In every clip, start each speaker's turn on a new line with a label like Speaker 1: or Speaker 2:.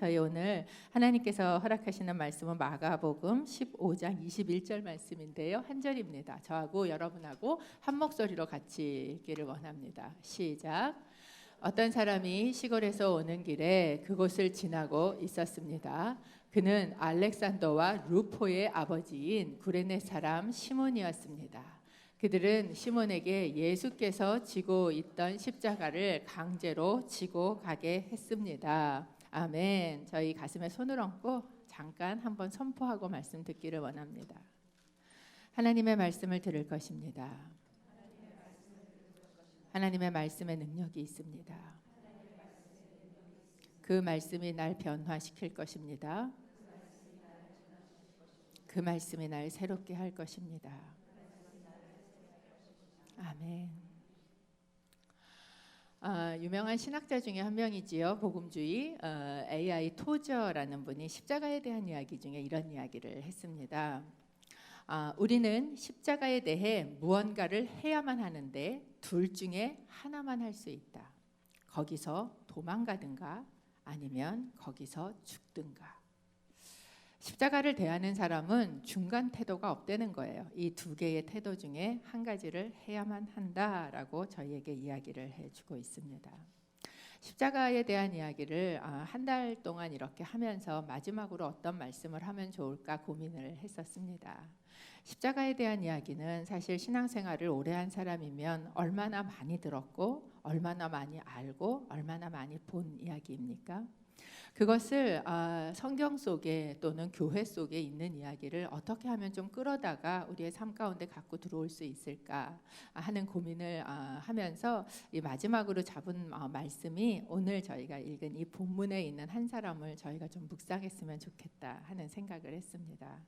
Speaker 1: 저희 오늘 하나님께서 허락하시는 말씀은 마가복음 15장 21절 말씀인데요. 한 절입니다. 저하고 여러분하고 한 목소리로 같이 읽기를 원합니다. 시작. 어떤 사람이 시골에서 오는 길에 그곳을 지나고 있었습니다. 그는 알렉산더와 루포의 아버지인 구레네 사람 시몬이었습니다. 그들은 시몬에게 예수께서 지고 있던 십자가를 강제로 지고 가게 했습니다. 아멘. 저희 가슴에 손을 얹고 잠깐 한번 선포하고 말씀 듣기를 원합니다. 하나님의 말씀을 들을 것입니다. 하나님의 말씀에 능력이 있습니다. 그 말씀이 날 변화시킬 것입니다. 그 말씀이 날 새롭게 할 것입니다. 아멘. 유명한 신학자 중에 한 명이지요. 복음주의 AI 토저라는 분이 십자가에 대한 이야기 중에 이런 이야기를 했습니다. 우리는 십자가에 대해 무언가를 해야만 하는데 둘 중에 하나만 할 수 있다. 거기서 도망가든가 아니면 거기서 죽든가. 십자가를 대하는 사람은 중간 태도가 없다는 거예요. 이 두 개의 태도 중에 한 가지를 해야만 한다라고 저희에게 이야기를 해주고 있습니다. 십자가에 대한 이야기를 한 달 동안 이렇게 하면서 마지막으로 어떤 말씀을 하면 좋을까 고민을 했었습니다. 십자가에 대한 이야기는 사실 신앙생활을 오래 한 사람이면 얼마나 많이 들었고 얼마나 많이 알고 얼마나 많이 본 이야기입니까? 그것을 성경 속에 또는 교회 속에 있는 이야기를 어떻게 하면 좀 끌어다가 우리의 삶 가운데 갖고 들어올 수 있을까 하는 고민을 하면서 이 마지막으로 잡은 말씀이 오늘 저희가 읽은 이 본문에 있는 한 사람을 저희가 좀 묵상했으면 좋겠다 하는 생각을 했습니다.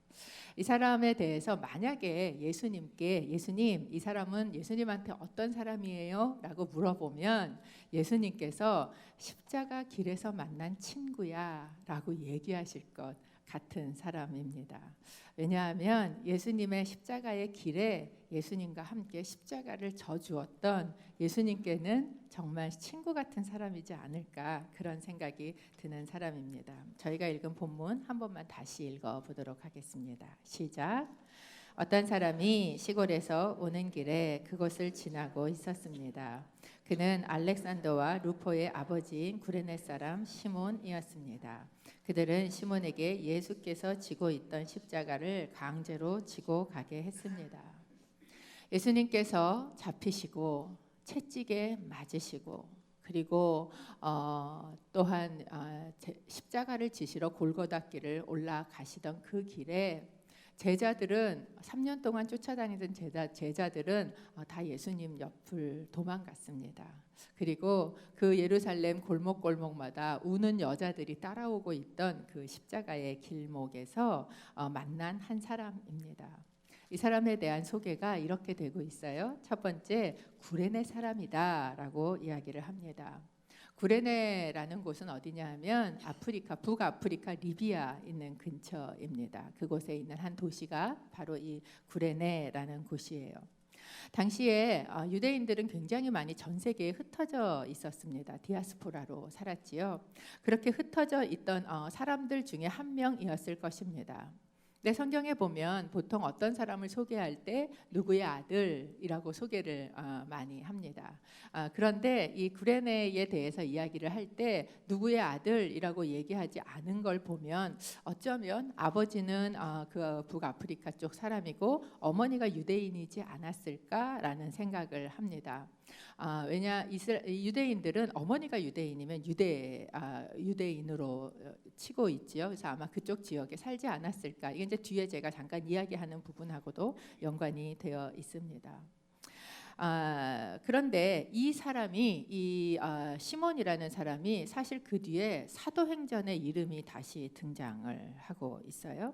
Speaker 1: 이 사람에 대해서 만약에 예수님께 예수님, 이 사람은 예수님한테 어떤 사람이에요? 라고 물어보면 예수님께서 십자가 길에서 만난 친구야 라고 얘기하실 것 같은 사람입니다. 왜냐하면 예수님의 십자가의 길에 예수님과 함께 십자가를 져주었던 예수님께는 정말 친구 같은 사람이지 않을까 그런 생각이 드는 사람입니다. 저희가 읽은 본문 한 번만 다시 읽어보도록 하겠습니다. 시작. 어떤 사람이 시골에서 오는 길에 그곳을 지나고 있었습니다. 그는 알렉산더와 루포의 아버지인 구레네 사람 시몬이었습니다. 그들은 시몬에게 예수께서 지고 있던 십자가를 강제로 지고 가게 했습니다. 예수님께서 잡히시고 채찍에 맞으시고 그리고 또한 십자가를 지시러 골고다 길을 올라가시던 그 길에 제자들은 3년 동안 쫓아다니던 제자들은 다 예수님 옆을 도망갔습니다. 그리고 그 예루살렘 골목골목마다 우는 여자들이 따라오고 있던 그 십자가의 길목에서 만난 한 사람입니다. 이 사람에 대한 소개가 이렇게 되고 있어요. 첫 번째, 구레네 사람이다라고 이야기를 합니다. 구레네라는 곳은 어디냐 하면 아프리카, 북아프리카 리비아 있는 근처입니다. 그곳에 있는 한 도시가 바로 이 구레네라는 곳이에요. 당시에 유대인들은 굉장히 많이 전 세계에 흩어져 있었습니다. 디아스포라로 살았지요. 그렇게 흩어져 있던 사람들 중에 한 명이었을 것입니다. 내 성경에 보면 보통 어떤 사람을 소개할 때 누구의 아들이라고 소개를 많이 합니다. 그런데 이 구레네에 대해서 이야기를 할 때 누구의 아들이라고 얘기하지 않은 걸 보면 어쩌면 아버지는 그 북아프리카 쪽 사람이고 어머니가 유대인이지 않았을까라는 생각을 합니다. 왜냐 유대인들은 어머니가 유대인이면 유대인으로 치고 있지요. 그래서 아마 그쪽 지역에 살지 않았을까. 이게 이제 뒤에 제가 잠깐 이야기하는 부분하고도 연관이 되어 있습니다. 그런데 이 사람이 이 시몬이라는 사람이 사실 그 뒤에 사도행전의 이름이 다시 등장을 하고 있어요.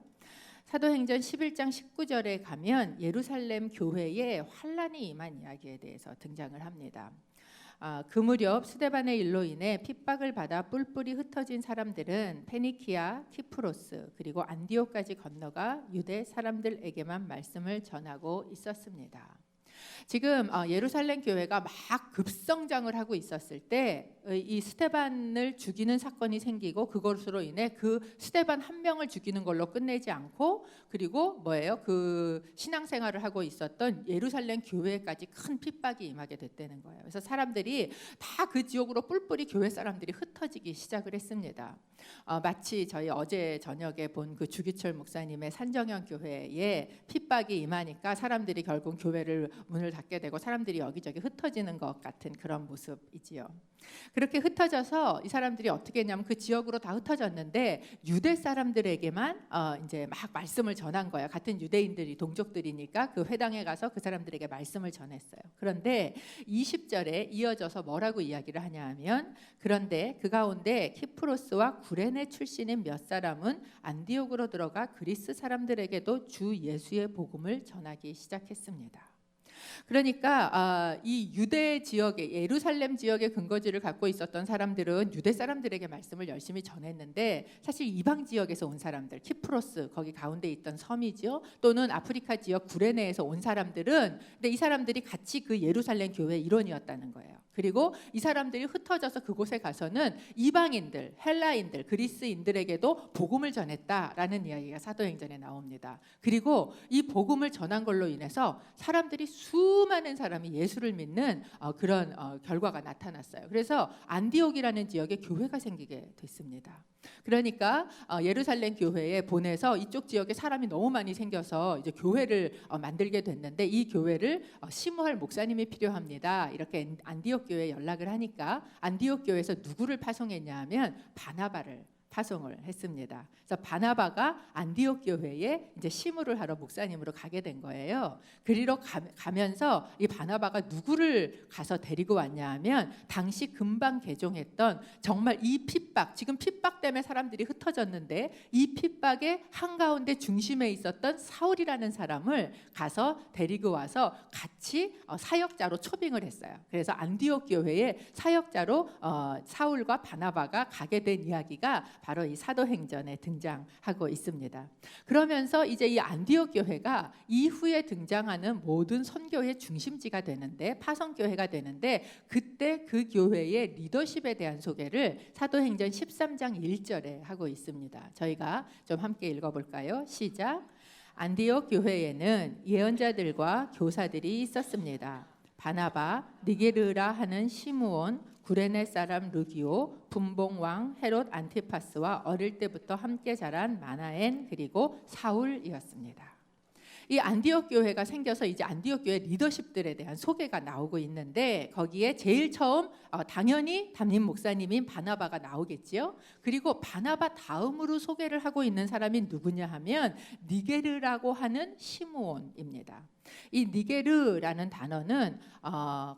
Speaker 1: 사도행전 11장 19절에 가면 예루살렘 교회에 환란이 임한 이야기에 대해서 등장을 합니다. 그 무렵 스데반의 일로 인해 핍박을 받아 뿔뿔이 흩어진 사람들은 페니키아, 키프로스 그리고 안디옥까지 건너가 유대 사람들에게만 말씀을 전하고 있었습니다. 지금 예루살렘 교회가 막 급성장을 하고 있었을 때 이 스데반을 죽이는 사건이 생기고 그것으로 인해 그 스데반 한 명을 죽이는 걸로 끝내지 않고 그리고 뭐예요? 그 신앙생활을 하고 있었던 예루살렘 교회까지 큰 핍박이 임하게 됐다는 거예요. 그래서 사람들이 다 그 지역으로 뿔뿔이 교회 사람들이 흩어지기 시작을 했습니다. 마치 저희 어제 저녁에 본 그 주기철 목사님의 산정형 교회에 핍박이 임하니까 사람들이 결국 교회를 문을 닫게 되고 사람들이 여기저기 흩어지는 것 같은 그런 모습이지요. 그렇게 흩어져서 이 사람들이 어떻게 했냐면 그 지역으로 다 흩어졌는데 유대 사람들에게만 이제 막 말씀을 전한 거예요. 같은 유대인들이 동족들이니까 그 회당에 가서 그 사람들에게 말씀을 전했어요. 그런데 20절에 이어져서 뭐라고 이야기를 하냐 하면 그런데 그 가운데 키프로스와 구레네 출신인 몇 사람은 안디옥으로 들어가 그리스 사람들에게도 주 예수의 복음을 전하기 시작했습니다. 그러니까 이 유대 지역에 예루살렘 지역에 근거지를 갖고 있었던 사람들은 유대 사람들에게 말씀을 열심히 전했는데 사실 이방 지역에서 온 사람들 키프로스 거기 가운데 있던 섬이죠. 또는 아프리카 지역 구레네에서 온 사람들은 근데 이 사람들이 같이 그 예루살렘 교회 일원이었다는 거예요. 그리고 이 사람들이 흩어져서 그곳에 가서는 이방인들, 헬라인들, 그리스인들에게도 복음을 전했다라는 이야기가 사도행전에 나옵니다. 그리고 이 복음을 전한 걸로 인해서 사람들이 수많은 사람이 예수를 믿는 그런 결과가 나타났어요. 그래서 안디옥이라는 지역에 교회가 생기게 됐습니다. 그러니까 예루살렘 교회에 보내서 이쪽 지역에 사람이 너무 많이 생겨서 이제 교회를 만들게 됐는데 이 교회를 심호할 목사님이 필요합니다. 이렇게 안디옥 교회에 연락을 하니까 안디옥 교회에서 누구를 파송했냐 하면 바나바를 파송을 했습니다. 그래서 바나바가 안디옥 교회에 이제 심우를 하러 목사님으로 가게 된 거예요. 그리로 가면서 이 바나바가 누구를 가서 데리고 왔냐 하면 당시 금방 개종했던 정말 이 핍박, 지금 핍박 때문에 사람들이 흩어졌는데 이 핍박의 한가운데 중심에 있었던 사울이라는 사람을 가서 데리고 와서 같이 사역자로 초빙을 했어요. 그래서 안디옥 교회에 사역자로 사울과 바나바가 가게 된 이야기가 바로 이 사도행전에 등장하고 있습니다. 그러면서 이제 이 안디옥 교회가 이후에 등장하는 모든 선교의 중심지가 되는데 파송교회가 되는데 그때 그 교회의 리더십에 대한 소개를 사도행전 13장 1절에 하고 있습니다. 저희가 좀 함께 읽어볼까요? 시작. 안디옥 교회에는 예언자들과 교사들이 있었습니다. 바나바, 니게르라 하는 시므온, 구레네 사람 루기오, 분봉왕 헤롯 안티파스와 어릴 때부터 함께 자란 마나엔 그리고 사울이었습니다. 이 안디옥 교회가 생겨서 이제 안디옥 교회 리더십들에 대한 소개가 나오고 있는데 거기에 제일 처음 당연히 담임 목사님인 바나바가 나오겠지요. 그리고 바나바 다음으로 소개를 하고 있는 사람이 누구냐 하면 니게르라고 하는 시므온입니다. 이 니게르라는 단어는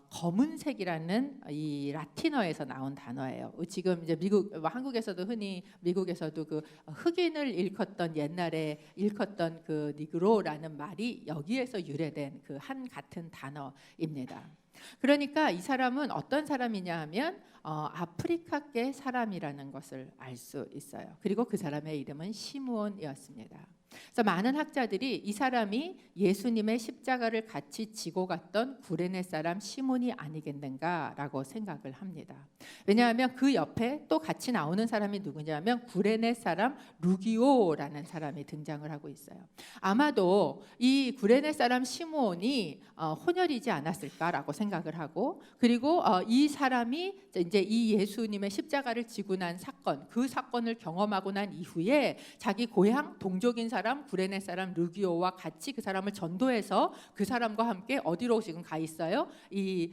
Speaker 1: 검은색이라는 이 라틴어에서 나온 단어예요. 지금 이제 한국에서도 흔히 미국에서도 그 흑인을 일컫던 옛날에 일컫던 그 니그로라는 말이 여기에서 유래된 그 한 같은 단어입니다. 그러니까 이 사람은 어떤 사람이냐 하면 아프리카계 사람이라는 것을 알 수 있어요. 그리고 그 사람의 이름은 시므온이었습니다. 그래서 많은 학자들이 이 사람이 예수님의 십자가를 같이 지고 갔던 구레네 사람 시몬이 아니겠는가라고 생각을 합니다. 왜냐하면 그 옆에 또 같이 나오는 사람이 누구냐면 구레네 사람 루기오라는 사람이 등장을 하고 있어요. 아마도 이 구레네 사람 시몬이 혼혈이지 않았을까라고 생각을 하고 그리고 이 사람이 이제 이 예수님의 십자가를 지고 난 사건 그 사건을 경험하고 난 이후에 자기 고향 동족인 사람 구레네 사람 루기오와 같이 그 사람을 전도해서 그 사람과 함께 어디로 지금 가 있어요? 이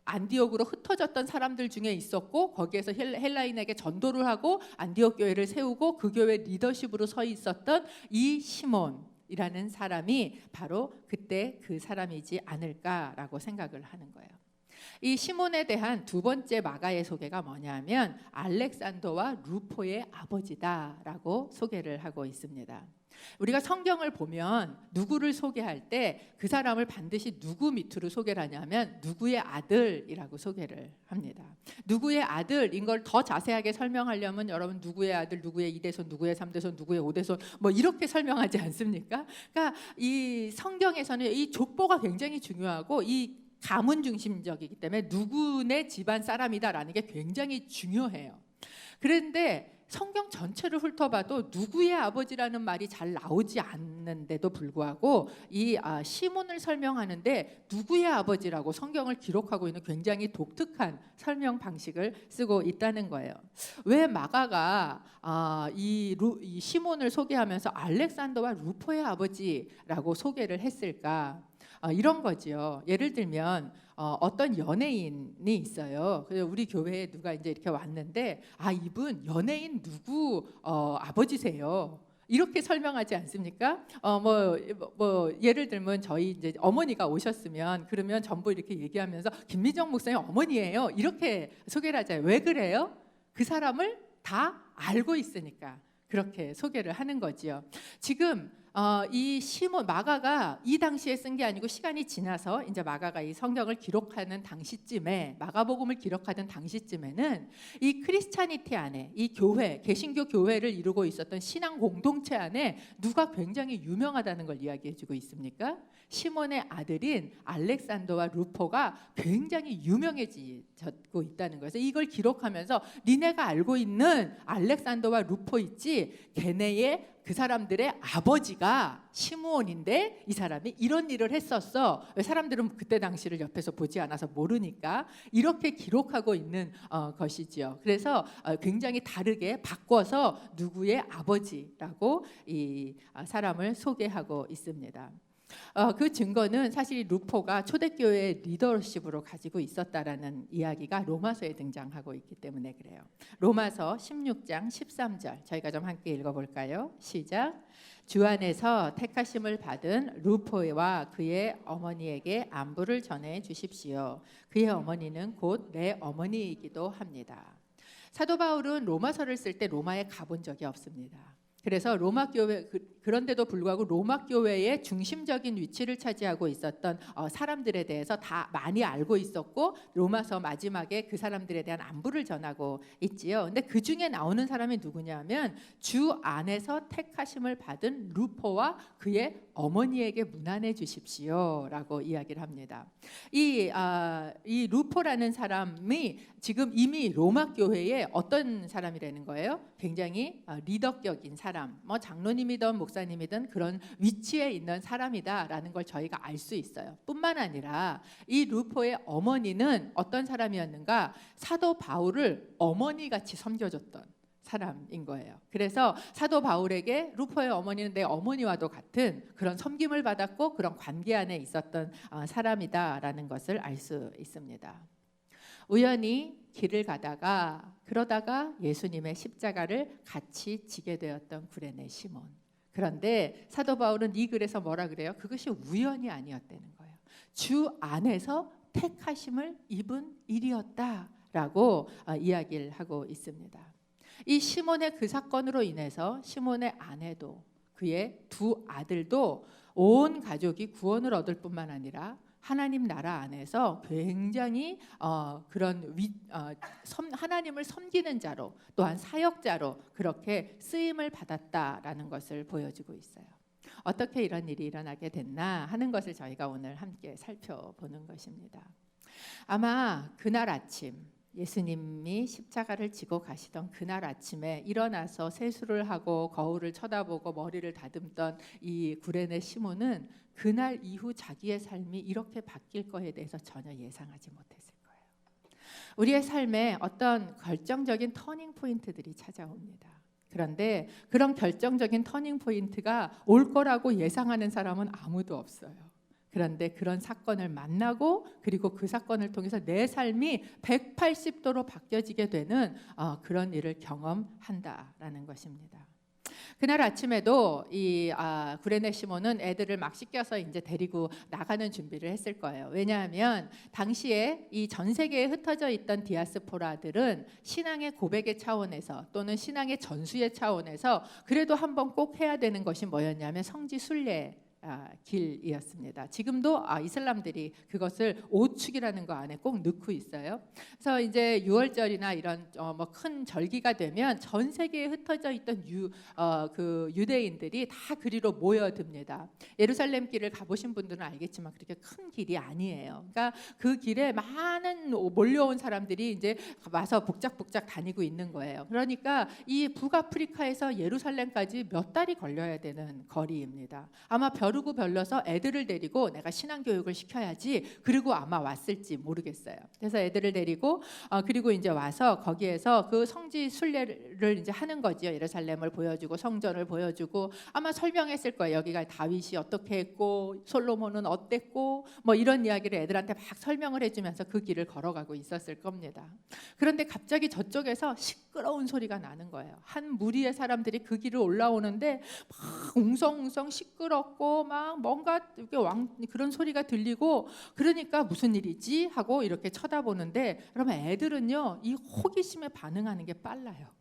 Speaker 1: 안디옥으로 흩어졌던 사람들 중에 있었고 거기에서 헬라인에게 전도를 하고 안디옥 교회를 세우고 그 교회 리더십으로 서 있었던 이 시몬이라는 사람이 바로 그때 그 사람이지 않을까라고 생각을 하는 거예요. 이 시몬에 대한 두 번째 마가의 소개가 뭐냐면 알렉산더와 루포의 아버지다라고 소개를 하고 있습니다. 우리가 성경을 보면 누구를 소개할 때 그 사람을 반드시 누구 밑으로 소개를 하냐면 누구의 아들이라고 소개를 합니다. 누구의 아들인 걸 더 자세하게 설명하려면 여러분 누구의 아들, 누구의 2대손, 누구의 3대손, 누구의 5대손 뭐 이렇게 설명하지 않습니까? 그러니까 이 성경에서는 이 족보가 굉장히 중요하고 이 가문 중심적이기 때문에 누구네 집안 사람이다라는 게 굉장히 중요해요. 그런데 성경 전체를 훑어봐도 누구의 아버지라는 말이 잘 나오지 않는데도 불구하고 이 시몬을 설명하는데 누구의 아버지라고 성경을 기록하고 있는 굉장히 독특한 설명 방식을 쓰고 있다는 거예요. 왜 마가가 이 시몬을 소개하면서 알렉산더와 루포의 아버지라고 소개를 했을까? 이런 거지요. 예를 들면 어떤 연예인이 있어요. 그래서 우리 교회에 누가 이제 이렇게 왔는데 이분 연예인 누구 아버지세요. 이렇게 설명하지 않습니까? 뭐 예를 들면 저희 이제 어머니가 오셨으면 그러면 전부 이렇게 얘기하면서 김미정 목사님 어머니예요. 이렇게 소개를 하잖아요. 왜 그래요? 그 사람을 다 알고 있으니까 그렇게 소개를 하는 거지요. 지금 이 시몬 마가가 이 당시에 쓴 게 아니고 시간이 지나서 이제 마가가 이 성경을 기록하는 당시쯤에 마가복음을 기록하던 당시쯤에는 이 크리스찬이티 안에 이 교회 개신교 교회를 이루고 있었던 신앙 공동체 안에 누가 굉장히 유명하다는 걸 이야기해주고 있습니까? 시몬의 아들인 알렉산더와 루포가 굉장히 유명해지고 있다는 거예요. 그래서 이걸 기록하면서 니네가 알고 있는 알렉산더와 루포 있지? 걔네의 그 사람들의 아버지가 시므온인데 이 사람이 이런 일을 했었어. 사람들은 그때 당시를 옆에서 보지 않아서 모르니까 이렇게 기록하고 있는 것이지요. 그래서 굉장히 다르게 바꿔서 누구의 아버지라고 이 사람을 소개하고 있습니다. 그 증거는 사실 루포가 초대교회의 리더십으로 가지고 있었다라는 이야기가 로마서에 등장하고 있기 때문에 그래요. 로마서 16장 13절 저희가 좀 함께 읽어볼까요? 시작. 주 안에서 택하심을 받은 루포와 그의 어머니에게 안부를 전해 주십시오. 그의 어머니는 곧 내 어머니이기도 합니다. 사도 바울은 로마서를 쓸 때 로마에 가본 적이 없습니다. 그래서 로마 교회 그런데도 불구하고 로마 교회의 중심적인 위치를 차지하고 있었던 사람들에 대해서 다 많이 알고 있었고 로마서 마지막에 그 사람들에 대한 안부를 전하고 있지요. 근데 그 중에 나오는 사람이 누구냐면 주 안에서 택하심을 받은 루포와 그의 어머니에게 문안해 주십시오라고 이야기를 합니다. 이 루포라는 사람이 지금 이미 로마 교회의 어떤 사람이라는 거예요? 굉장히 리더격인 사람, 뭐 장로님이든 목사님이든 그런 위치에 있는 사람이다라는 걸 저희가 알 수 있어요. 뿐만 아니라 이 루포의 어머니는 어떤 사람이었는가? 사도 바울을 어머니같이 섬겨줬던 사람인 거예요. 그래서 사도 바울에게 루포의 어머니는 내 어머니와도 같은 그런 섬김을 받았고 그런 관계 안에 있었던 사람이다라는 것을 알 수 있습니다. 우연히 길을 가다가 그러다가 예수님의 십자가를 같이 지게 되었던 구레네 시몬. 그런데 사도 바울은 이 글에서 뭐라 그래요? 그것이 우연이 아니었다는 거예요. 주 안에서 택하심을 입은 일이었다라고 이야기를 하고 있습니다. 이 시몬의 그 사건으로 인해서 시몬의 아내도 그의 두 아들도 온 가족이 구원을 얻을 뿐만 아니라 하나님 나라 안에서 굉장히 하나님을 섬기는 자로 또한 사역자로 그렇게 쓰임을 받았다라는 것을 보여주고 있어요. 어떻게 이런 일이 일어나게 됐나 하는 것을 저희가 오늘 함께 살펴보는 것입니다. 아마 그날 아침 예수님이 십자가를 지고 가시던 그날 아침에 일어나서 세수를 하고 거울을 쳐다보고 머리를 다듬던 이 구레네 시몬은 그날 이후 자기의 삶이 이렇게 바뀔 거에 대해서 전혀 예상하지 못했을 거예요. 우리의 삶에 어떤 결정적인 터닝 포인트들이 찾아옵니다. 그런데 그런 결정적인 터닝 포인트가 올 거라고 예상하는 사람은 아무도 없어요. 그런데 그런 사건을 만나고 그리고 그 사건을 통해서 내 삶이 180도로 바뀌어지게 되는 그런 일을 경험한다라는 것입니다. 그날 아침에도 이 구레네 시몬은 애들을 막 씻겨서 이제 데리고 나가는 준비를 했을 거예요. 왜냐하면 당시에 이 전 세계에 흩어져 있던 디아스포라들은 신앙의 고백의 차원에서 또는 신앙의 전수의 차원에서 그래도 한번 꼭 해야 되는 것이 뭐였냐면 성지 순례 길이었습니다. 지금도 이슬람들이 그것을 오축이라는 거 안에 꼭 넣고 있어요. 그래서 이제 6월절이나 이런 뭐 큰 절기가 되면 전 세계에 흩어져 있던 그 유대인들이 다 그리로 모여듭니다. 예루살렘 길을 가보신 분들은 알겠지만 그렇게 큰 길이 아니에요. 그러니까 그 길에 많은 몰려온 사람들이 이제 와서 복작복작 다니고 있는 거예요. 그러니까 이 북아프리카에서 예루살렘까지 몇 달이 걸려야 되는 거리입니다. 아마 벼르고 별러서 애들을 데리고 내가 신앙교육을 시켜야지 그리고 아마 왔을지 모르겠어요. 그래서 애들을 데리고 그리고 이제 와서 거기에서 그 성지 순례를 이제 하는 거죠. 예루살렘을 보여주고 성전을 보여주고 아마 설명했을 거예요. 여기가 다윗이 어떻게 했고 솔로몬은 어땠고 뭐 이런 이야기를 애들한테 막 설명을 해주면서 그 길을 걸어가고 있었을 겁니다. 그런데 갑자기 저쪽에서 시끄러운 소리가 나는 거예요. 한 무리의 사람들이 그 길을 올라오는데 막 웅성웅성 시끄럽고 막 뭔가 이렇게 그런 소리가 들리고 그러니까 무슨 일이지 하고 이렇게 쳐다보는데 그러면 애들은요 이 호기심에 반응하는 게 빨라요.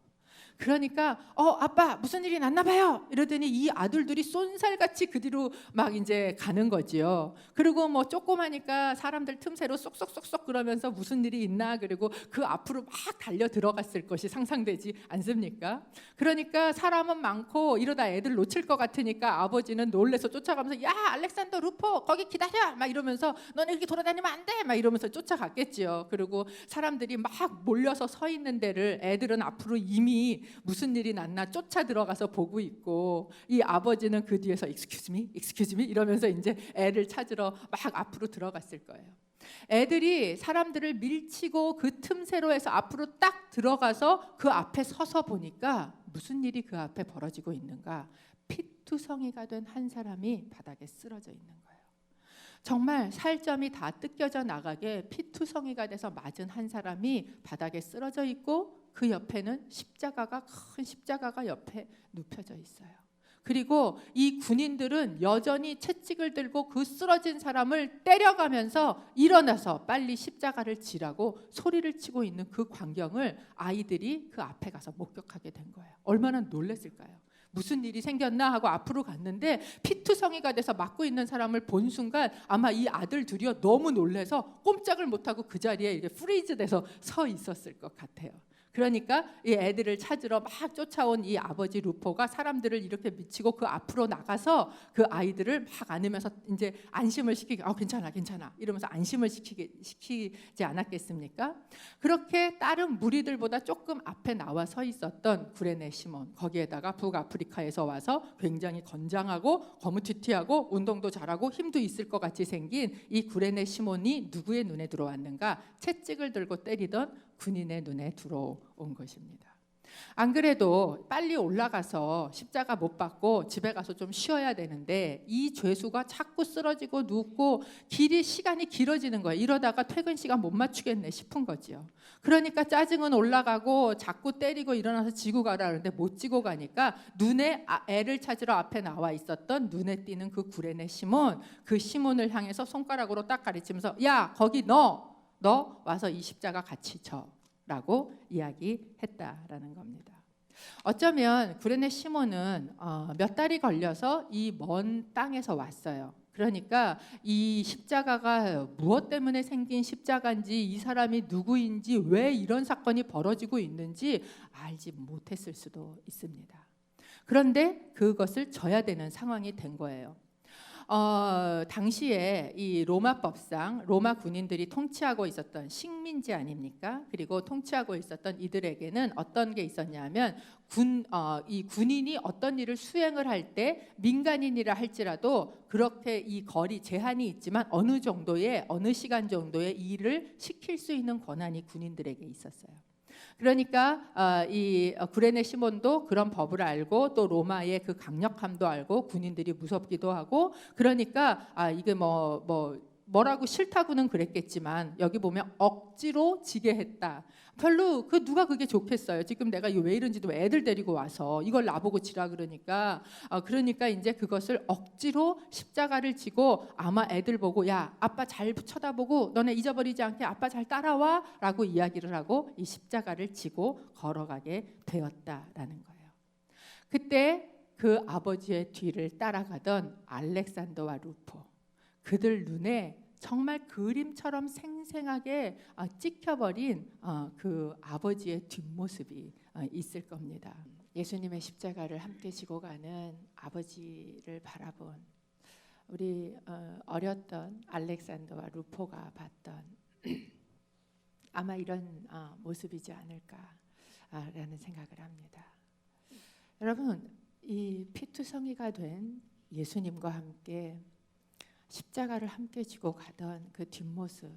Speaker 1: 그러니까 아빠 무슨 일이 났나 봐요 이러더니 이 아들들이 쏜살같이 그 뒤로 막 이제 가는 거지요. 그리고 뭐 조그마니까 사람들 틈새로 쏙쏙쏙쏙 그러면서 무슨 일이 있나 그리고 그 앞으로 막 달려 들어갔을 것이 상상되지 않습니까? 그러니까 사람은 많고 이러다 애들 놓칠 것 같으니까 아버지는 놀래서 쫓아가면서 야 알렉산더 루포 거기 기다려 막 이러면서 너네 이렇게 돌아다니면 안 돼 막 이러면서 쫓아갔겠지요. 그리고 사람들이 막 몰려서 서 있는 데를 애들은 앞으로 이미 무슨 일이 났나 쫓아 들어가서 보고 있고 이 아버지는 그 뒤에서 excuse me 이러면서 이제 애를 찾으러 막 앞으로 들어갔을 거예요. 애들이 사람들을 밀치고 그 틈새로 해서 앞으로 딱 들어가서 그 앞에 서서 보니까 무슨 일이 그 앞에 벌어지고 있는가? 피투성이가 된 한 사람이 바닥에 쓰러져 있는 거예요. 정말 살점이 다 뜯겨져 나가게 피투성이가 돼서 맞은 한 사람이 바닥에 쓰러져 있고 그 옆에는 큰 십자가가 옆에 눕혀져 있어요. 그리고 이 군인들은 여전히 채찍을 들고 그 쓰러진 사람을 때려가면서 일어나서 빨리 십자가를 지라고 소리를 치고 있는 그 광경을 아이들이 그 앞에 가서 목격하게 된 거예요. 얼마나 놀랐을까요? 무슨 일이 생겼나 하고 앞으로 갔는데 피투성이가 돼서 맞고 있는 사람을 본 순간 아마 이 아들 둘이요 너무 놀래서 꼼짝을 못하고 그 자리에 이렇게 프리즈 돼서 서 있었을 것 같아요. 그러니까 이 애들을 찾으러 막 쫓아온 이 아버지 루포가 사람들을 이렇게 미치고 그 앞으로 나가서 그 아이들을 막 안으면서 이제 안심을 시키게 괜찮아 이러면서 안심을 시키지 않았겠습니까? 그렇게 다른 무리들보다 조금 앞에 나와 서 있었던 구레네 시몬, 거기에다가 북아프리카에서 와서 굉장히 건장하고 거무튀튀하고 운동도 잘하고 힘도 있을 것 같이 생긴 이 구레네 시몬이 누구의 눈에 들어왔는가? 채찍을 들고 때리던 군인의 눈에 들어온 것입니다. 안 그래도 빨리 올라가서 십자가 못 받고 집에 가서 좀 쉬어야 되는데 이 죄수가 자꾸 쓰러지고 눕고 시간이 길어지는 거예요. 이러다가 퇴근 시간 못 맞추겠네 싶은 거지요. 그러니까 짜증은 올라가고 자꾸 때리고 일어나서 지고 가라 하는데 못 지고 가니까 눈에 애를 찾으러 앞에 나와 있었던 눈에 띄는 그 구레네 시몬, 그 시몬을 향해서 손가락으로 딱 가리치면서 야 거기 너 와서 이 십자가 같이 져라고 이야기했다라는 겁니다. 어쩌면 구레네 시몬은 몇 달이 걸려서 이 먼 땅에서 왔어요. 그러니까 이 십자가가 무엇 때문에 생긴 십자가인지 이 사람이 누구인지 왜 이런 사건이 벌어지고 있는지 알지 못했을 수도 있습니다. 그런데 그것을 져야 되는 상황이 된 거예요. 당시에 이 로마법상 로마 군인들이 통치하고 있었던 식민지 아닙니까? 그리고 통치하고 있었던 이들에게는 어떤 게 있었냐면 이 군인이 어떤 일을 수행을 할 때 민간인이라 할지라도 그렇게 이 거리 제한이 있지만 어느 시간 정도의 일을 시킬 수 있는 권한이 군인들에게 있었어요. 그러니까 이 구레네 시몬도 그런 법을 알고 또 로마의 그 강력함도 알고 군인들이 무섭기도 하고 그러니까 이게 뭐라고 싫다고는 그랬겠지만 여기 보면 억지로 지게 했다. 별로 누가 그게 좋겠어요. 지금 내가 왜 이런지도 애들 데리고 와서 이걸 나보고 지라 그러니까 이제 그것을 억지로 십자가를 지고 아마 애들 보고 야 아빠 잘 쳐다보고 너네 잊어버리지 않게 아빠 잘 따라와라고 이야기를 하고 이 십자가를 지고 걸어가게 되었다라는 거예요. 그때 그 아버지의 뒤를 따라가던 알렉산더와 루포, 그들 눈에 정말 그림처럼 생생하게 찍혀버린 그 아버지의 뒷모습이 있을 겁니다. 예수님의 십자가를 함께 지고 가는 아버지를 바라본 우리 어렸던 알렉산더와 루포가 봤던 아마 이런 모습이지 않을까라는 생각을 합니다. 여러분, 이 피투성이가 된 예수님과 함께 십자가를 함께 지고 가던 그 뒷모습,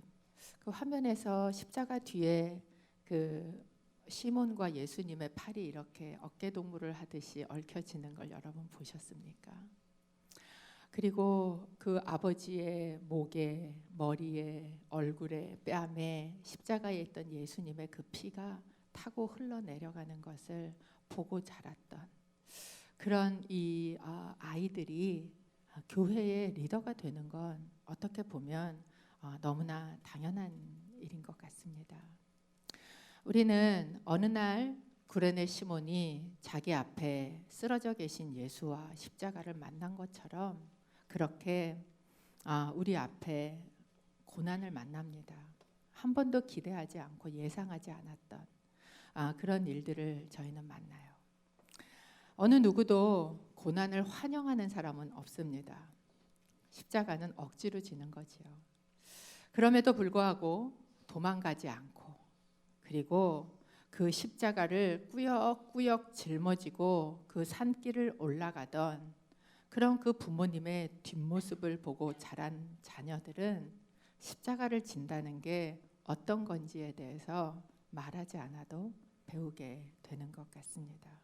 Speaker 1: 그 화면에서 십자가 뒤에 그 시몬과 예수님의 팔이 이렇게 어깨동무를 하듯이 얽혀지는 걸 여러분 보셨습니까? 그리고 그 아버지의 목에, 머리에, 얼굴에, 뺨에 십자가에 있던 예수님의 그 피가 타고 흘러내려가는 것을 보고 자랐던 그런 이 아이들이 교회의 리더가 되는 건 어떻게 보면 너무나 당연한 일인 것 같습니다. 우리는 어느 날 구레네 시몬이 자기 앞에 쓰러져 계신 예수와 십자가를 만난 것처럼 그렇게 우리 앞에 고난을 만납니다. 한 번도 기대하지 않고 예상하지 않았던 그런 일들을 저희는 만나요. 어느 누구도 고난을 환영하는 사람은 없습니다. 십자가는 억지로 지는 거지요. 그럼에도 불구하고 도망가지 않고, 그리고 그 십자가를 꾸역꾸역 짊어지고 그 산길을 올라가던 그런 그 부모님의 뒷모습을 보고 자란 자녀들은 십자가를 진다는 게 어떤 건지에 대해서 말하지 않아도 배우게 되는 것 같습니다.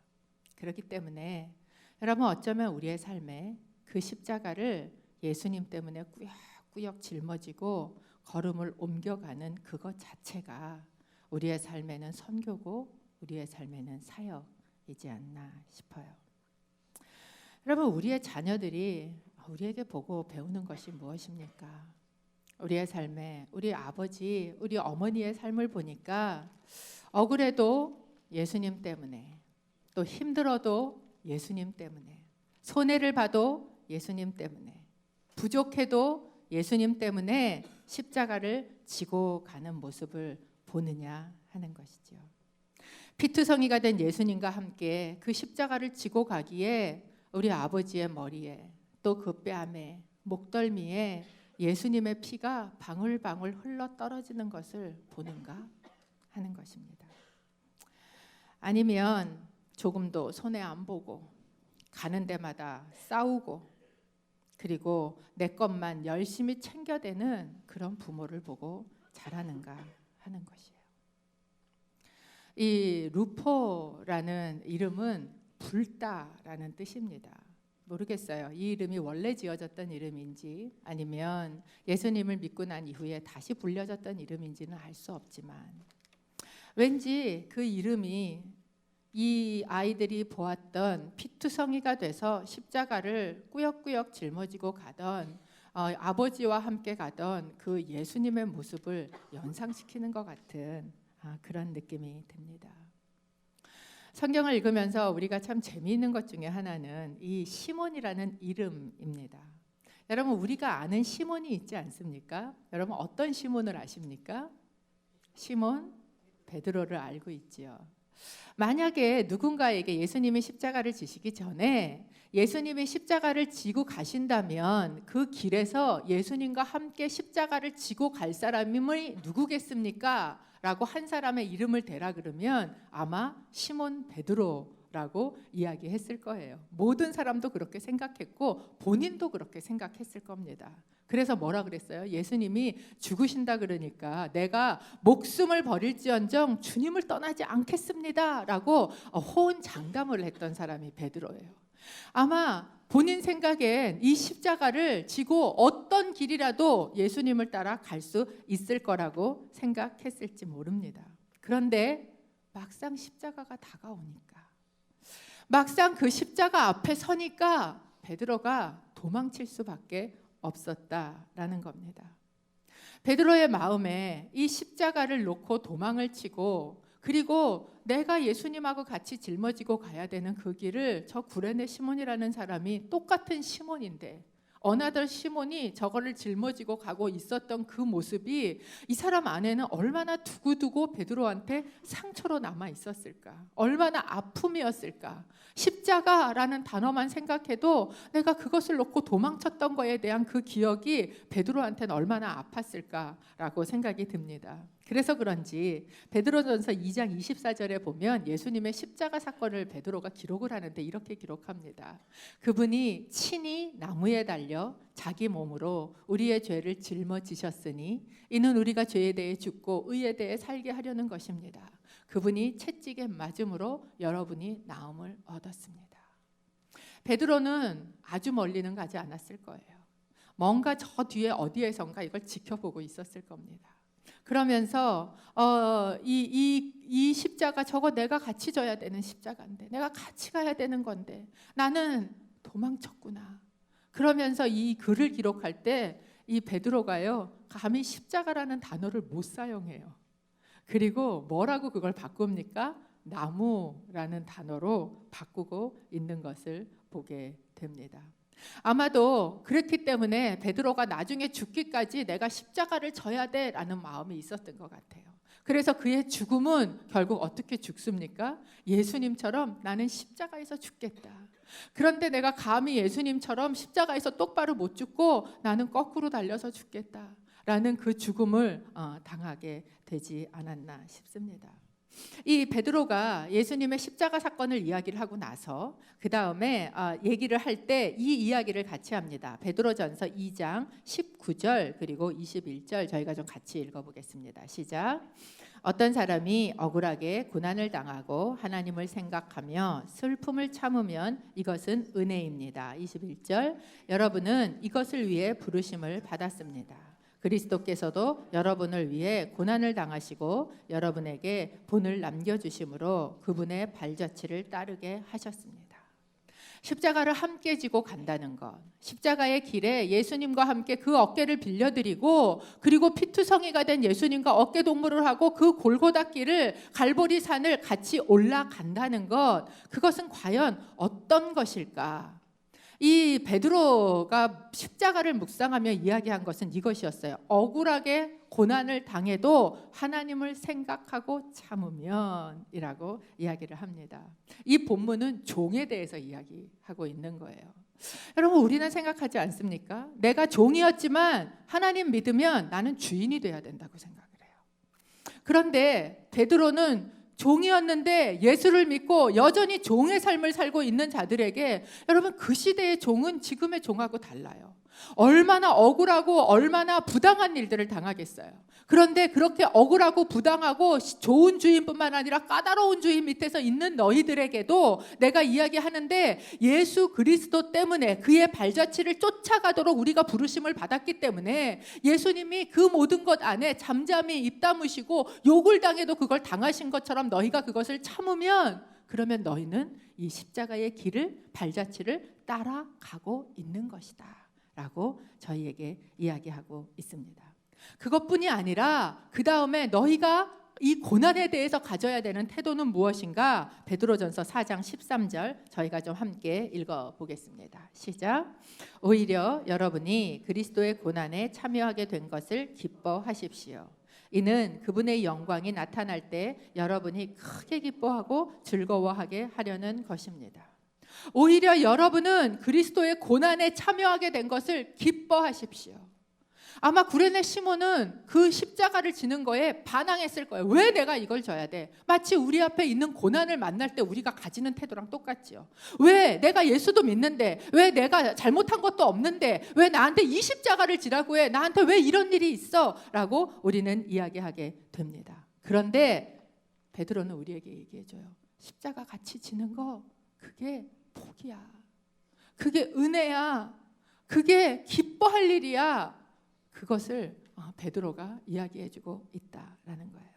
Speaker 1: 그렇기 때문에 여러분, 어쩌면 우리의 삶에 그 십자가를 예수님 때문에 꾸역꾸역 짊어지고 걸음을 옮겨가는 그것 자체가 우리의 삶에는 선교고 우리의 삶에는 사역이지 않나 싶어요. 여러분, 우리의 자녀들이 우리에게 보고 배우는 것이 무엇입니까? 우리의 삶에 우리 아버지, 우리 어머니의 삶을 보니까 억울해도 예수님 때문에, 또 힘들어도 예수님 때문에, 손해를 봐도 예수님 때문에, 부족해도 예수님 때문에 십자가를 지고 가는 모습을 보느냐 하는 것이죠. 피투성이가 된 예수님과 함께 그 십자가를 지고 가기에 우리 아버지의 머리에, 또 그 뺨에, 목덜미에 예수님의 피가 방울방울 흘러 떨어지는 것을 보는가 하는 것입니다. 아니면 조금도 손해 안 보고 가는 데마다 싸우고, 그리고 내 것만 열심히 챙겨대는 그런 부모를 보고 자라는가 하는 것이에요. 이 루포라는 이름은 불다라는 뜻입니다. 모르겠어요. 이 이름이 원래 지어졌던 이름인지 아니면 예수님을 믿고 난 이후에 다시 불려졌던 이름인지는 알 수 없지만, 왠지 그 이름이 이 아이들이 보았던 피투성이가 돼서 십자가를 꾸역꾸역 짊어지고 가던 아버지와 함께 가던 그 예수님의 모습을 연상시키는 것 같은 그런 느낌이 듭니다. 성경을 읽으면서 우리가 참 재미있는 것 중에 하나는 이 시몬이라는 이름입니다. 여러분, 우리가 아는 시몬이 있지 않습니까? 여러분, 어떤 시몬을 아십니까? 시몬 베드로를 알고 있지요. 만약에 누군가에게 예수님이 십자가를 지시기 전에 예수님이 십자가를 지고 가신다면 그 길에서 예수님과 함께 십자가를 지고 갈 사람이 누구겠습니까? 라고 한 사람의 이름을 대라 그러면 아마 시몬 베드로라고 이야기했을 거예요. 모든 사람도 그렇게 생각했고 본인도 그렇게 생각했을 겁니다. 그래서 뭐라 그랬어요? 예수님이 죽으신다 그러니까 내가 목숨을 버릴지언정 주님을 떠나지 않겠습니다 라고 호언장담을 했던 사람이 베드로예요. 아마 본인 생각엔 이 십자가를 지고 어떤 길이라도 예수님을 따라 갈 수 있을 거라고 생각했을지 모릅니다. 그런데 막상 십자가가 다가오니까, 막상 그 십자가 앞에 서니까 베드로가 도망칠 수밖에 없었다라는 겁니다. 베드로의 마음에 이 십자가를 놓고 도망을 치고 그리고 내가 예수님하고 같이 짊어지고 가야 되는 그 길을 저 구레네 시몬이라는 사람이 똑같은 시몬인데 어나더 시몬이 저거를 짊어지고 가고 있었던 그 모습이 이 사람 안에는 얼마나 두고두고 베드로한테 상처로 남아 있었을까? 얼마나 아픔이었을까? 십자가라는 단어만 생각해도 내가 그것을 놓고 도망쳤던 거에 대한 그 기억이 베드로한테는 얼마나 아팠을까라고 생각이 듭니다. 그래서 그런지 베드로전서 2장 24절에 보면 예수님의 십자가 사건을 베드로가 기록을 하는데 이렇게 기록합니다. 그분이 친히 나무에 달려 자기 몸으로 우리의 죄를 짊어지셨으니 이는 우리가 죄에 대해 죽고 의에 대해 살게 하려는 것입니다. 그분이 채찍에 맞음으로 여러분이 나음을 얻었습니다. 베드로는 아주 멀리는 가지 않았을 거예요. 뭔가 저 뒤에 어디에선가 이걸 지켜보고 있었을 겁니다. 그러면서 이 십자가 저거 내가 같이 져야 되는 십자가인데 내가 같이 가야 되는 건데 나는 도망쳤구나. 그러면서 이 글을 기록할 때 이 베드로가요 감히 십자가라는 단어를 못 사용해요. 그리고 뭐라고 그걸 바꿉니까? 나무라는 단어로 바꾸고 있는 것을 보게 됩니다. 아마도 그렇기 때문에 베드로가 나중에 죽기까지 내가 십자가를 져야 돼라는 마음이 있었던 것 같아요. 그래서 그의 죽음은 결국 어떻게 죽습니까? 예수님처럼 나는 십자가에서 죽겠다. 그런데 내가 감히 예수님처럼 십자가에서 똑바로 못 죽고 나는 거꾸로 달려서 죽겠다라는 그 죽음을 당하게 되지 않았나 싶습니다. 이 베드로가 예수님의 십자가 사건을 이야기를 하고 나서 그 다음에 얘기를 할 때 이 이야기를 같이 합니다. 베드로전서 2장 19절 그리고 21절 저희가 좀 같이 읽어보겠습니다. 시작. 어떤 사람이 억울하게 고난을 당하고 하나님을 생각하며 슬픔을 참으면 이것은 은혜입니다. 21절 여러분은 이것을 위해 부르심을 받았습니다. 그리스도께서도 여러분을 위해 고난을 당하시고 여러분에게 본을 남겨주심으로 그분의 발자취를 따르게 하셨습니다. 십자가를 함께 지고 간다는 것, 십자가의 길에 예수님과 함께 그 어깨를 빌려드리고 그리고 피투성이가 된 예수님과 어깨 동무를 하고 그 골고다 길을 갈보리 산을 같이 올라간다는 것, 그것은 과연 어떤 것일까? 이 베드로가 십자가를 묵상하며 이야기한 것은 이것이었어요. 억울하게 고난을 당해도 하나님을 생각하고 참으면 이라고 이야기를 합니다. 이 본문은 종에 대해서 이야기하고 있는 거예요. 여러분 우리는 생각하지 않습니까? 내가 종이었지만 하나님 믿으면 나는 주인이 돼야 된다고 생각을 해요. 그런데 베드로는 종이었는데 예수를 믿고 여전히 종의 삶을 살고 있는 자들에게 여러분 그 시대의 종은 지금의 종하고 달라요. 얼마나 억울하고 얼마나 부당한 일들을 당하겠어요. 그런데 그렇게 억울하고 부당하고 좋은 주인뿐만 아니라 까다로운 주인 밑에서 있는 너희들에게도 내가 이야기하는데 예수 그리스도 때문에 그의 발자취를 쫓아가도록 우리가 부르심을 받았기 때문에 예수님이 그 모든 것 안에 잠잠히 입 다무시고 욕을 당해도 그걸 당하신 것처럼 너희가 그것을 참으면 그러면 너희는 이 십자가의 길을 발자취를 따라가고 있는 것이다 라고 저희에게 이야기하고 있습니다. 그것뿐이 아니라 그 다음에 너희가 이 고난에 대해서 가져야 되는 태도는 무엇인가? 베드로전서 4장 13절 저희가 좀 함께 읽어보겠습니다. 시작. 오히려 여러분이 그리스도의 고난에 참여하게 된 것을 기뻐하십시오. 이는 그분의 영광이 나타날 때 여러분이 크게 기뻐하고 즐거워하게 하려는 것입니다. 오히려 여러분은 그리스도의 고난에 참여하게 된 것을 기뻐하십시오. 아마 구레네 시몬은 그 십자가를 지는 거에 반항했을 거예요. 왜 내가 이걸 져야 돼? 마치 우리 앞에 있는 고난을 만날 때 우리가 가지는 태도랑 똑같지요. 왜 내가 예수도 믿는데, 왜 내가 잘못한 것도 없는데 왜 나한테 이 십자가를 지라고 해? 나한테 왜 이런 일이 있어? 라고 우리는 이야기하게 됩니다. 그런데 베드로는 우리에게 얘기해줘요. 십자가 같이 지는 거 그게 복이야. 그게 은혜야. 그게 기뻐할 일이야. 그것을 베드로가 이야기해주고 있다라는 거예요.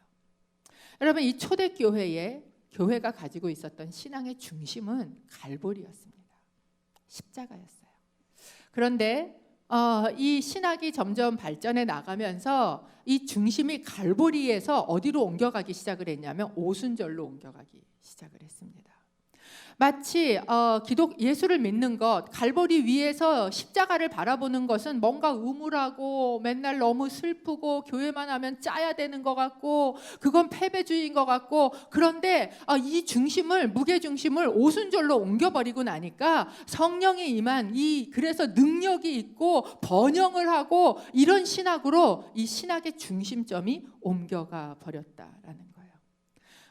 Speaker 1: 여러분 이 초대교회에 교회가 가지고 있었던 신앙의 중심은 갈보리였습니다. 십자가였어요. 그런데 이 신학이 점점 발전해 나가면서 이 중심이 갈보리에서 어디로 옮겨가기 시작을 했냐면 오순절로 옮겨가기 시작을 했습니다. 마치 예수를 믿는 것, 갈보리 위에서 십자가를 바라보는 것은 뭔가 우물하고 맨날 너무 슬프고 교회만 하면 짜야 되는 것 같고 그건 패배주의인 것 같고, 그런데 이 중심을, 무게중심을 오순절로 옮겨버리고 나니까 성령이 임한 그래서 능력이 있고 번영을 하고 이런 신학으로 이 신학의 중심점이 옮겨가 버렸다라는 거예요.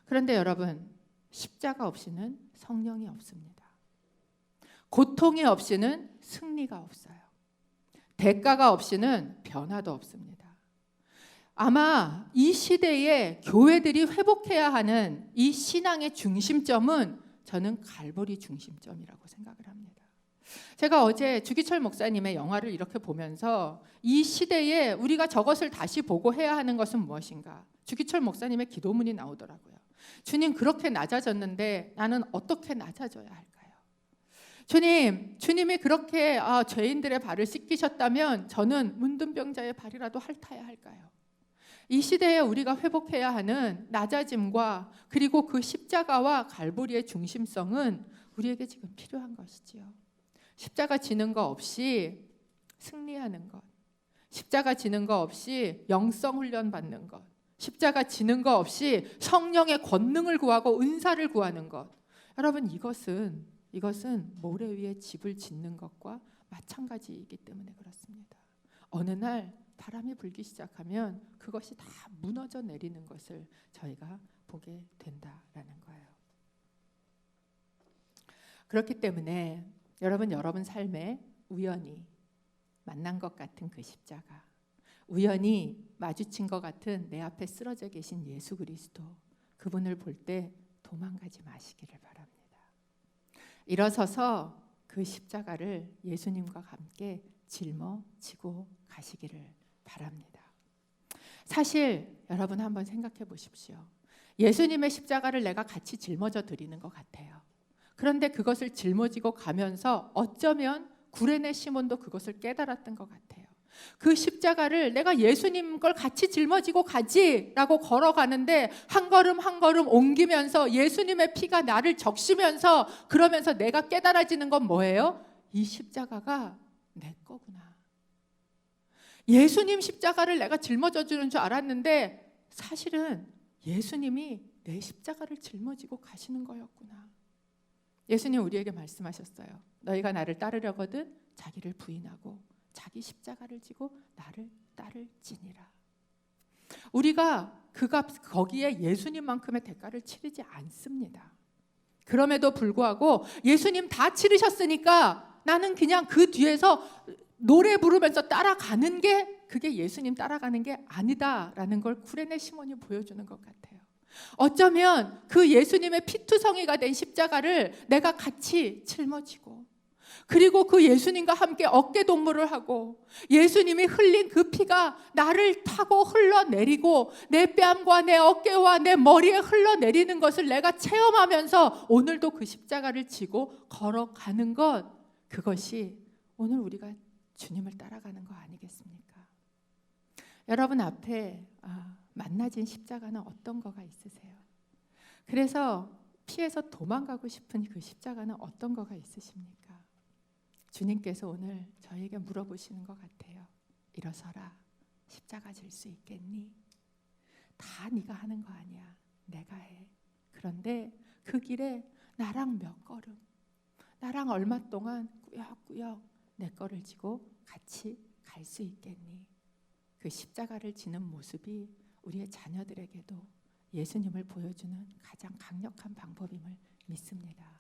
Speaker 1: 그런데 여러분, 십자가 없이는 성령이 없습니다. 고통이 없이는 승리가 없어요. 대가가 없이는 변화도 없습니다. 아마 이 시대에 교회들이 회복해야 하는 이 신앙의 중심점은 저는 갈보리 중심점이라고 생각을 합니다. 제가 어제 주기철 목사님의 영화를 이렇게 보면서 이 시대에 우리가 저것을 다시 보고 해야 하는 것은 무엇인가? 주기철 목사님의 기도문이 나오더라고요. 주님, 그렇게 낮아졌는데 나는 어떻게 낮아져야 할까요? 주님이 그렇게 죄인들의 발을 씻기셨다면 저는 문둥병자의 발이라도 핥아야 할까요? 이 시대에 우리가 회복해야 하는 낮아짐과 그리고 그 십자가와 갈보리의 중심성은 우리에게 지금 필요한 것이지요. 십자가 지는 거 없이 승리하는 것, 십자가 지는 거 없이 영성 훈련 받는 것, 십자가 지는 거 없이 성령의 권능을 구하고 은사를 구하는 것, 여러분, 이것은 모래 위에 집을 짓는 것과 마찬가지이기 때문에 그렇습니다. 어느 날 바람이 불기 시작하면 그것이 다 무너져 내리는 것을 저희가 보게 된다라는 거예요. 그렇기 때문에 여러분 삶에 우연히 만난 것 같은 그 십자가, 우연히 마주친 것 같은 내 앞에 쓰러져 계신 예수 그리스도, 그분을 볼 때 도망가지 마시기를 바랍니다. 일어서서 그 십자가를 예수님과 함께 짊어지고 가시기를 바랍니다. 사실 여러분 한번 생각해 보십시오. 예수님의 십자가를 내가 같이 짊어져 드리는 것 같아요. 그런데 그것을 짊어지고 가면서 어쩌면 구레네 시몬도 그것을 깨달았던 것 같아요. 그 십자가를 내가 예수님 걸 같이 짊어지고 가지라고 걸어가는데 한 걸음 한 걸음 옮기면서 예수님의 피가 나를 적시면서, 그러면서 내가 깨달아지는 건 뭐예요? 이 십자가가 내 거구나. 예수님 십자가를 내가 짊어져 주는 줄 알았는데 사실은 예수님이 내 십자가를 짊어지고 가시는 거였구나. 예수님 우리에게 말씀하셨어요. 너희가 나를 따르려거든 자기를 부인하고 자기 십자가를 지고 나를 따를지니라. 우리가 거기에 예수님만큼의 대가를 치르지 않습니다. 그럼에도 불구하고 예수님 다 치르셨으니까 나는 그냥 그 뒤에서 노래 부르면서 따라가는 게, 그게 예수님 따라가는 게 아니다라는 걸 쿠레네 시몬이 보여주는 것 같아요. 어쩌면 그 예수님의 피투성이가 된 십자가를 내가 같이 짊어지고, 그리고 그 예수님과 함께 어깨동무를 하고 예수님이 흘린 그 피가 나를 타고 흘러내리고 내 뺨과 내 어깨와 내 머리에 흘러내리는 것을 내가 체험하면서 오늘도 그 십자가를 지고 걸어가는 것, 그것이 오늘 우리가 주님을 따라가는 거 아니겠습니까? 여러분 앞에 만나진 십자가는 어떤 거가 있으세요? 그래서 피해서 도망가고 싶은 그 십자가는 어떤 거가 있으십니까? 주님께서 오늘 저에게 물어보시는 것 같아요. 일어서라. 십자가 질 수 있겠니? 다 네가 하는 거 아니야. 내가 해. 그런데 그 길에 나랑 몇 걸음, 나랑 얼마 동안 꾸역꾸역 내 거를 지고 같이 갈 수 있겠니? 그 십자가를 지는 모습이 우리의 자녀들에게도 예수님을 보여주는 가장 강력한 방법임을 믿습니다.